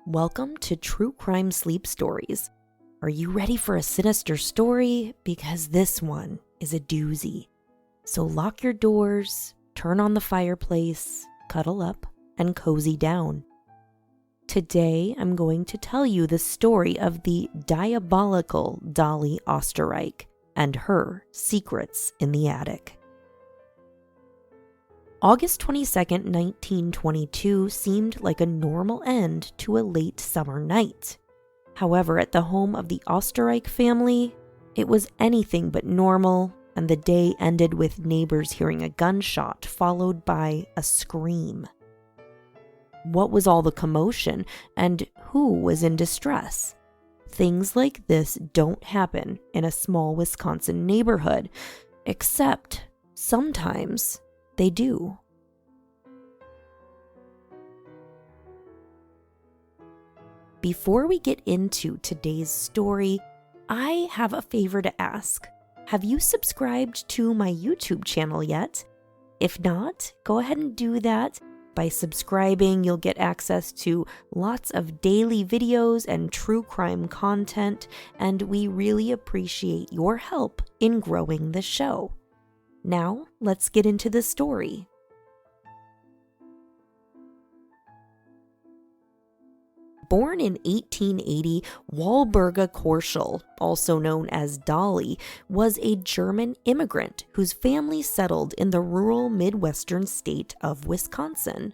Welcome to True Crime Sleep Stories. Are you ready for a sinister story? Because this one is a doozy. So lock your doors, turn on the fireplace, cuddle up, and cozy down. Today, I'm going to tell you the story of the diabolical Dolly Öesterreich and her secrets in the attic. August 22nd, 1922 seemed like a normal end to a late summer night. However, at the home of the Oesterreich family, it was anything but normal, and the day ended with neighbors hearing a gunshot followed by a scream. What was all the commotion, and who was in distress? Things like this don't happen in a small Wisconsin neighborhood, except sometimes they do. Before we get into today's story, I have a favor to ask. Have you subscribed to my YouTube channel yet? If not, go ahead and do that. By subscribing, you'll get access to lots of daily videos and true crime content, and we really appreciate your help in growing the show. Now, let's get into the story. Born in 1880, Walburga Korschel, also known as Dolly, was a German immigrant whose family settled in the rural Midwestern state of Wisconsin.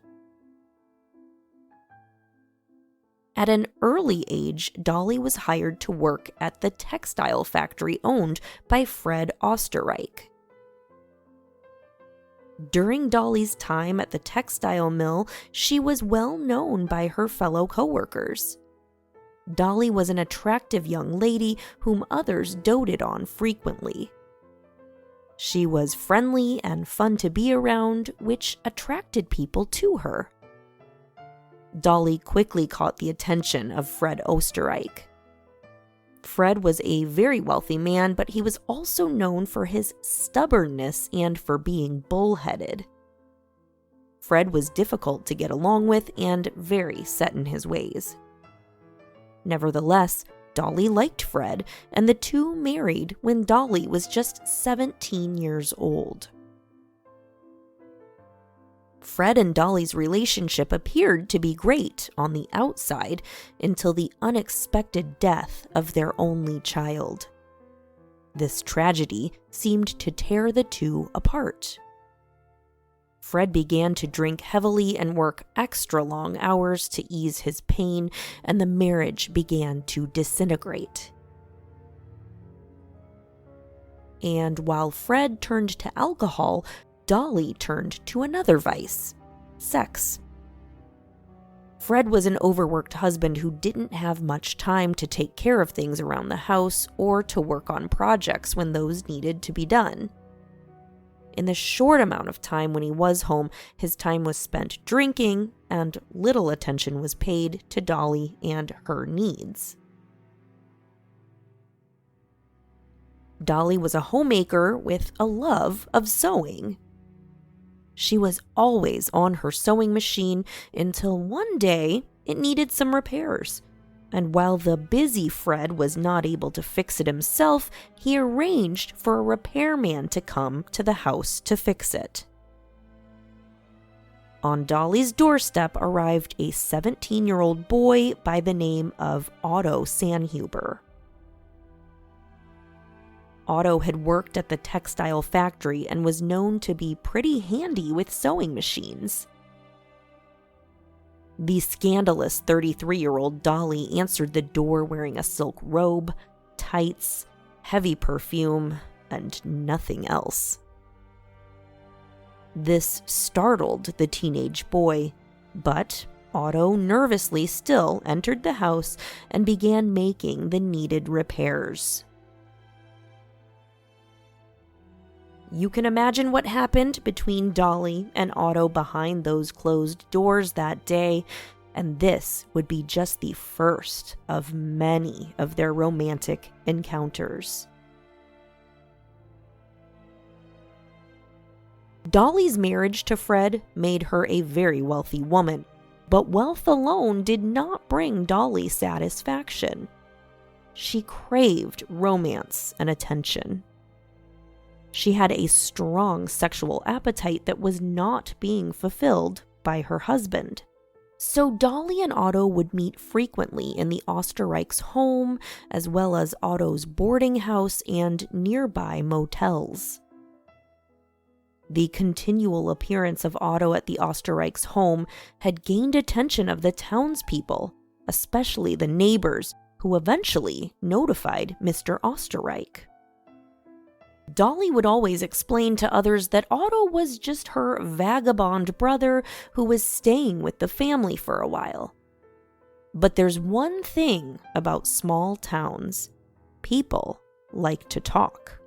At an early age, Dolly was hired to work at the textile factory owned by Fred Oesterreich. During Dolly's time at the textile mill, she was well known by her fellow coworkers. Dolly was an attractive young lady whom others doted on frequently. She was friendly and fun to be around, which attracted people to her. Dolly quickly caught the attention of Fred Oesterreich. Fred was a very wealthy man, but he was also known for his stubbornness and for being bullheaded. Fred was difficult to get along with and very set in his ways. Nevertheless, Dolly liked Fred, and the two married when Dolly was just 17 years old. Fred and Dolly's relationship appeared to be great on the outside until the unexpected death of their only child. This tragedy seemed to tear the two apart. Fred began to drink heavily and work extra long hours to ease his pain, and the marriage began to disintegrate. And while Fred turned to alcohol, Dolly turned to another vice, sex. Fred was an overworked husband who didn't have much time to take care of things around the house or to work on projects when those needed to be done. In the short amount of time when he was home, his time was spent drinking, and little attention was paid to Dolly and her needs. Dolly was a homemaker with a love of sewing. She was always on her sewing machine until one day it needed some repairs. And while the busy Fred was not able to fix it himself, he arranged for a repairman to come to the house to fix it. On Dolly's doorstep arrived a 17-year-old boy by the name of Otto Sanhuber. Otto had worked at the textile factory and was known to be pretty handy with sewing machines. The scandalous 33-year-old Dolly answered the door wearing a silk robe, tights, heavy perfume, and nothing else. This startled the teenage boy, but Otto nervously still entered the house and began making the needed repairs. You can imagine what happened between Dolly and Otto behind those closed doors that day, and this would be just the first of many of their romantic encounters. Dolly's marriage to Fred made her a very wealthy woman, But wealth alone did not bring Dolly satisfaction. She craved romance and attention. She had a strong sexual appetite that was not being fulfilled by her husband. So Dolly and Otto would meet frequently in the Österreich's home, as well as Otto's boarding house and nearby motels. The continual appearance of Otto at the Österreich's home had gained attention of the townspeople, especially the neighbors, who eventually notified Mr. Öesterreich. Dolly would always explain to others that Otto was just her vagabond brother who was staying with the family for a while. But there's one thing about small towns: people like to talk.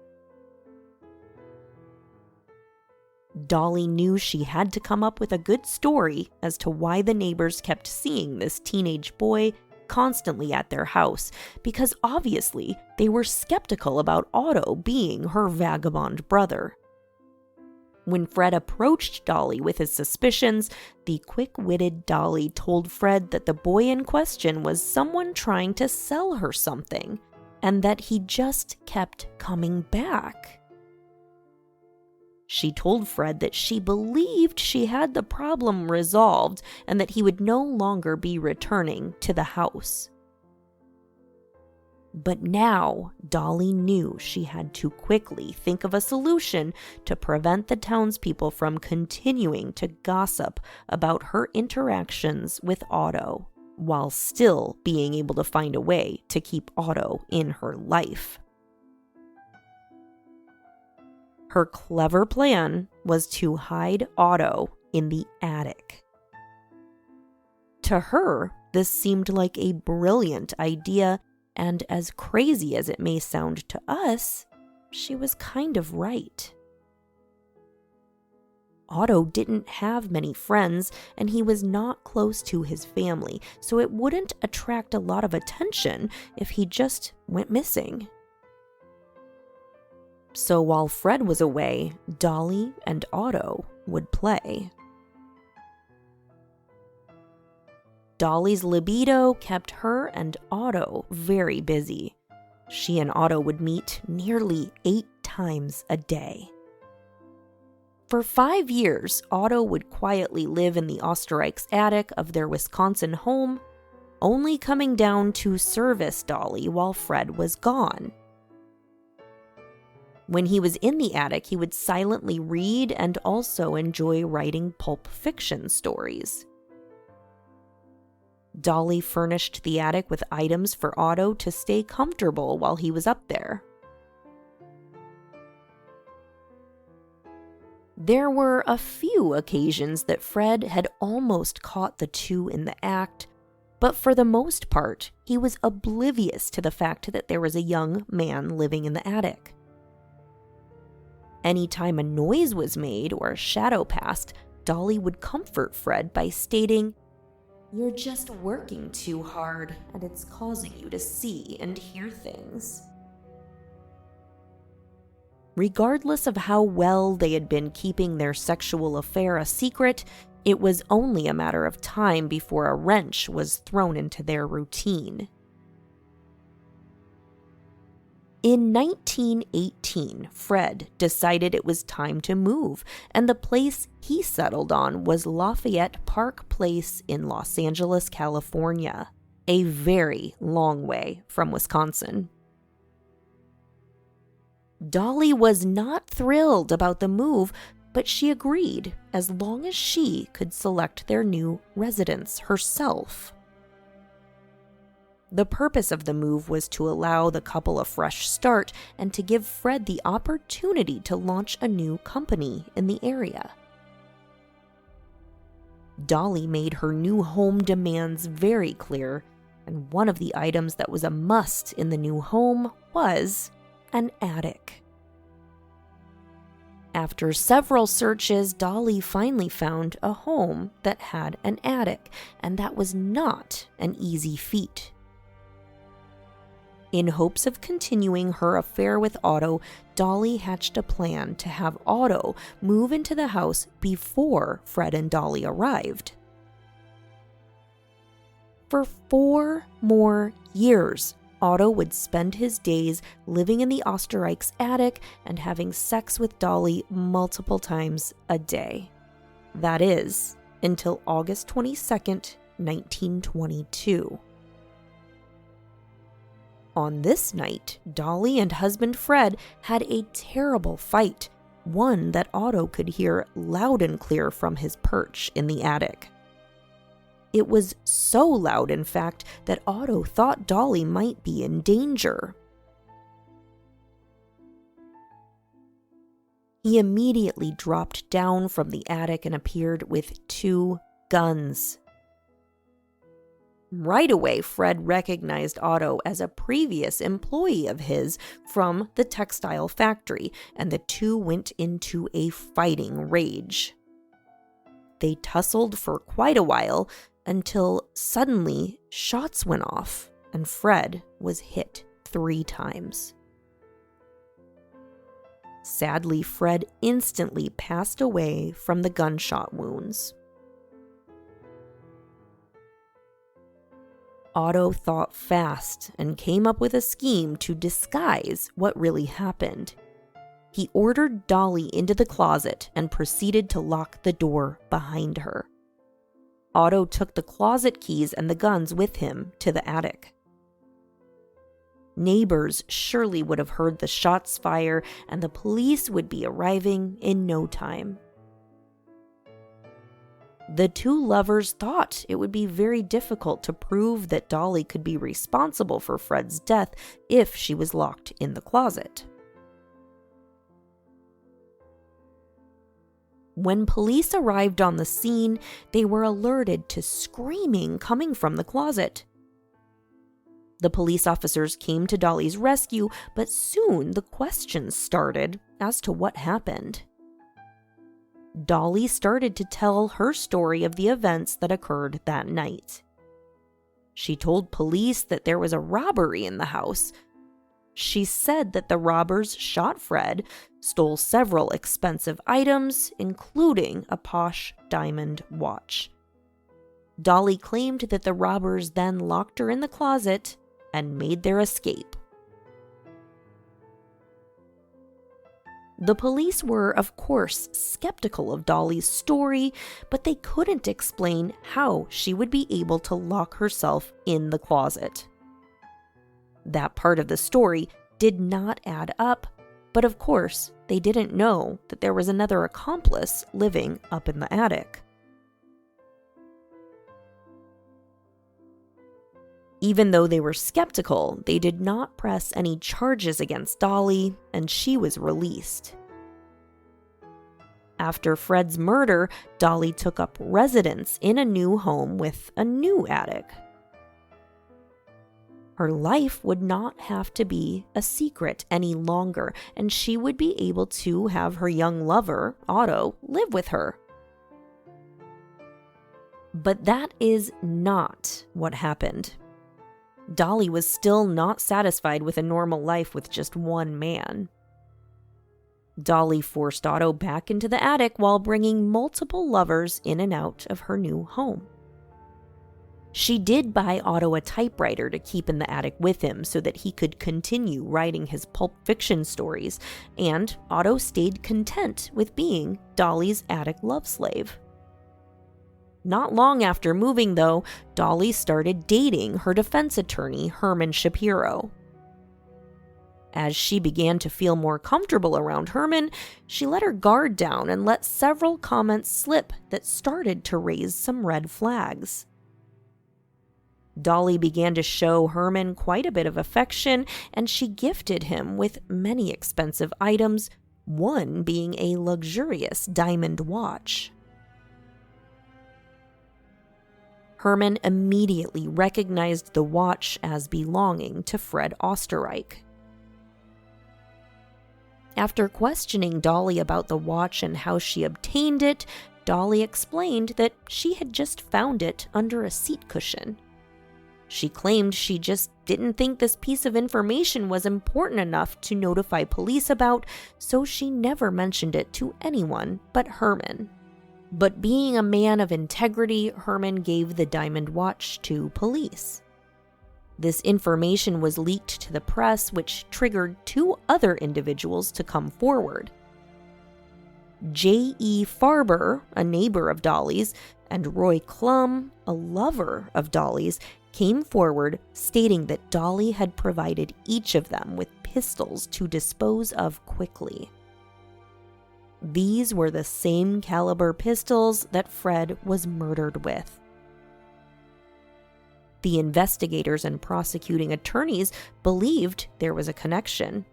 Dolly knew she had to come up with a good story as to why the neighbors kept seeing this teenage boy constantly at their house, because obviously they were skeptical about Otto being her vagabond brother. When Fred approached Dolly with his suspicions, the quick-witted Dolly told Fred that the boy in question was someone trying to sell her something, and that he just kept coming back. She told Fred that she believed she had the problem resolved and that he would no longer be returning to the house. But now Dolly knew she had to quickly think of a solution to prevent the townspeople from continuing to gossip about her interactions with Otto, while still being able to find a way to keep Otto in her life. Her clever plan was to hide Otto in the attic. To her, this seemed like a brilliant idea, and as crazy as it may sound to us, she was kind of right. Otto didn't have many friends, and he was not close to his family, so it wouldn't attract a lot of attention if he just went missing. So while Fred was away, Dolly and Otto would play. Dolly's libido kept her and Otto very busy. She and Otto would meet nearly 8 times a day. For 5 years, Otto would quietly live in the Österreich's attic of their Wisconsin home, only coming down to service Dolly while Fred was gone. When he was in the attic, he would silently read and also enjoy writing pulp fiction stories. Dolly furnished the attic with items for Otto to stay comfortable while he was up there. There were a few occasions that Fred had almost caught the two in the act, but for the most part, he was oblivious to the fact that there was a young man living in the attic. Anytime a noise was made or a shadow passed, Dolly would comfort Fred by stating, "You're just working too hard, and it's causing you to see and hear things." Regardless of how well they had been keeping their sexual affair a secret, it was only a matter of time before a wrench was thrown into their routine. In 1918, Fred decided it was time to move, and the place he settled on was Lafayette Park Place in Los Angeles, California, a very long way from Wisconsin. Dolly was not thrilled about the move, but she agreed as long as she could select their new residence herself. The purpose of the move was to allow the couple a fresh start and to give Fred the opportunity to launch a new company in the area. Dolly made her new home demands very clear, and one of the items that was a must in the new home was an attic. After several searches, Dolly finally found a home that had an attic, and that was not an easy feat. In hopes of continuing her affair with Otto, Dolly hatched a plan to have Otto move into the house before Fred and Dolly arrived. For 4 more years, Otto would spend his days living in the Oesterreich's attic and having sex with Dolly multiple times a day. That is, until August 22nd, 1922. On this night, Dolly and husband Fred had a terrible fight, one that Otto could hear loud and clear from his perch in the attic. It was so loud, in fact, that Otto thought Dolly might be in danger. He immediately dropped down from the attic and appeared with 2 guns. Right away, Fred recognized Otto as a previous employee of his from the textile factory, and the two went into a fighting rage. They tussled for quite a while until suddenly shots went off and Fred was hit 3 times. Sadly, Fred instantly passed away from the gunshot wounds. Otto thought fast and came up with a scheme to disguise what really happened. He ordered Dolly into the closet and proceeded to lock the door behind her. Otto took the closet keys and the guns with him to the attic. Neighbors surely would have heard the shots fire, and the police would be arriving in no time. The 2 lovers thought it would be very difficult to prove that Dolly could be responsible for Fred's death if she was locked in the closet. When police arrived on the scene, they were alerted to screaming coming from the closet. The police officers came to Dolly's rescue, but soon the questions started as to what happened. Dolly started to tell her story of the events that occurred that night. She told police that there was a robbery in the house. She said that the robbers shot Fred, stole several expensive items, including a posh diamond watch. Dolly claimed that the robbers then locked her in the closet and made their escape. The police were, of course, skeptical of Dolly's story, but they couldn't explain how she would be able to lock herself in the closet. That part of the story did not add up, but of course, they didn't know that there was another accomplice living up in the attic. Even though they were skeptical, they did not press any charges against Dolly, and she was released. After Fred's murder, Dolly took up residence in a new home with a new attic. Her life would not have to be a secret any longer, and she would be able to have her young lover, Otto, live with her. But that is not what happened. Dolly was still not satisfied with a normal life with just one man. Dolly forced Otto back into the attic while bringing multiple lovers in and out of her new home. She did buy Otto a typewriter to keep in the attic with him so that he could continue writing his pulp fiction stories, and Otto stayed content with being Dolly's attic love slave. Not long after moving, though, Dolly started dating her defense attorney, Herman Shapiro. As she began to feel more comfortable around Herman, she let her guard down and let several comments slip that started to raise some red flags. Dolly began to show Herman quite a bit of affection, and she gifted him with many expensive items, one being a luxurious diamond watch. Herman immediately recognized the watch as belonging to Fred Oesterreich. After questioning Dolly about the watch and how she obtained it, Dolly explained that she had just found it under a seat cushion. She claimed she just didn't think this piece of information was important enough to notify police about, so she never mentioned it to anyone but Herman. But being a man of integrity, Herman gave the diamond watch to police. This information was leaked to the press, which triggered 2 other individuals to come forward. J.E. Farber, a neighbor of Dolly's, and Roy Klum, a lover of Dolly's, came forward stating that Dolly had provided each of them with pistols to dispose of quickly. These were the same caliber pistols that Fred was murdered with. The investigators and prosecuting attorneys believed there was a connection.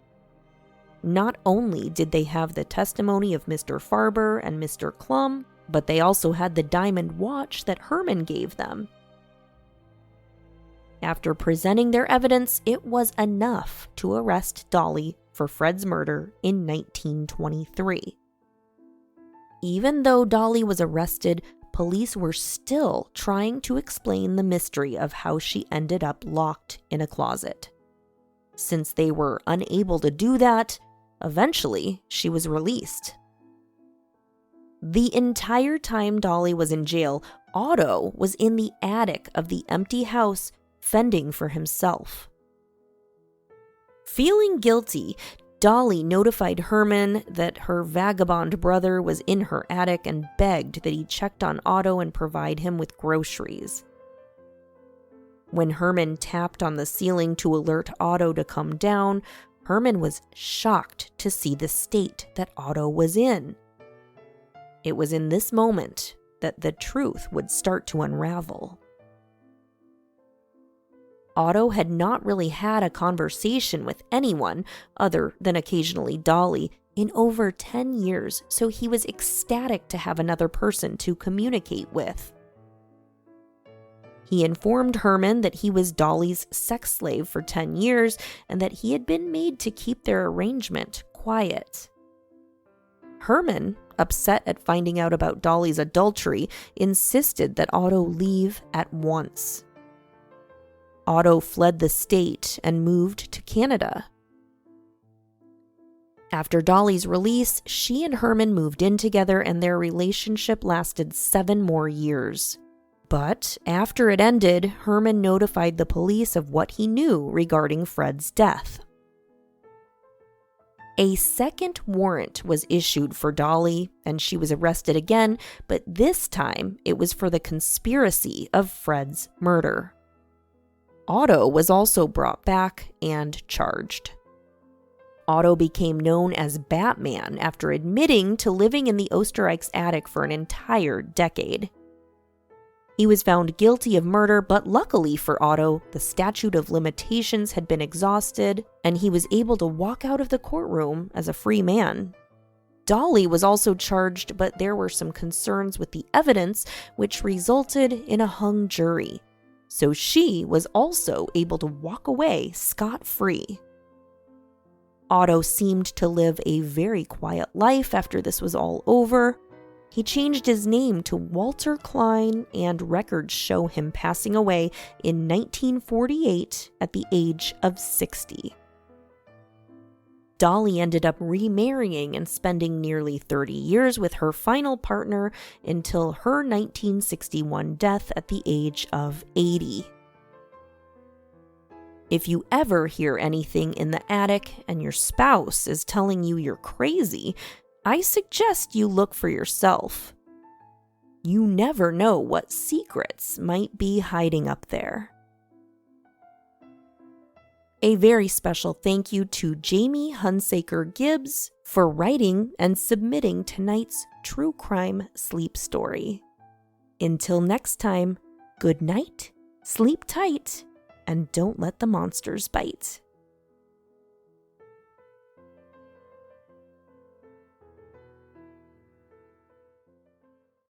Not only did they have the testimony of Mr. Farber and Mr. Klum, but they also had the diamond watch that Herman gave them. After presenting their evidence, it was enough to arrest Dolly for Fred's murder in 1923. Even though Dolly was arrested, police were still trying to explain the mystery of how she ended up locked in a closet. Since they were unable to do that, eventually she was released. The entire time Dolly was in jail, Otto was in the attic of the empty house, fending for himself. Feeling guilty, Dolly notified Herman that her vagabond brother was in her attic and begged that he checked on Otto and provide him with groceries. When Herman tapped on the ceiling to alert Otto to come down, Herman was shocked to see the state that Otto was in. It was in this moment that the truth would start to unravel. Otto had not really had a conversation with anyone, other than occasionally Dolly, in over 10 years, so he was ecstatic to have another person to communicate with. He informed Herman that he was Dolly's sex slave for 10 years and that he had been made to keep their arrangement quiet. Herman, upset at finding out about Dolly's adultery, insisted that Otto leave at once. Otto fled the state and moved to Canada. After Dolly's release, she and Herman moved in together and their relationship lasted 7 more years. But after it ended, Herman notified the police of what he knew regarding Fred's death. A second warrant was issued for Dolly, and she was arrested again, but this time it was for the conspiracy of Fred's murder. Otto was also brought back and charged. Otto became known as Batman after admitting to living in the Oesterreich's attic for an entire decade. He was found guilty of murder, but luckily for Otto, the statute of limitations had been exhausted, and he was able to walk out of the courtroom as a free man. Dolly was also charged, but there were some concerns with the evidence, which resulted in a hung jury. So she was also able to walk away scot-free. Otto seemed to live a very quiet life after this was all over. He changed his name to Walter Klein, and records show him passing away in 1948 at the age of 60. Dolly ended up remarrying and spending nearly 30 years with her final partner until her 1961 death at the age of 80. If you ever hear anything in the attic and your spouse is telling you you're crazy, I suggest you look for yourself. You never know what secrets might be hiding up there. A very special thank you to Jamie Hunsaker-Gibbs for writing and submitting tonight's True Crime Sleep Story. Until next time, good night, sleep tight, and don't let the monsters bite.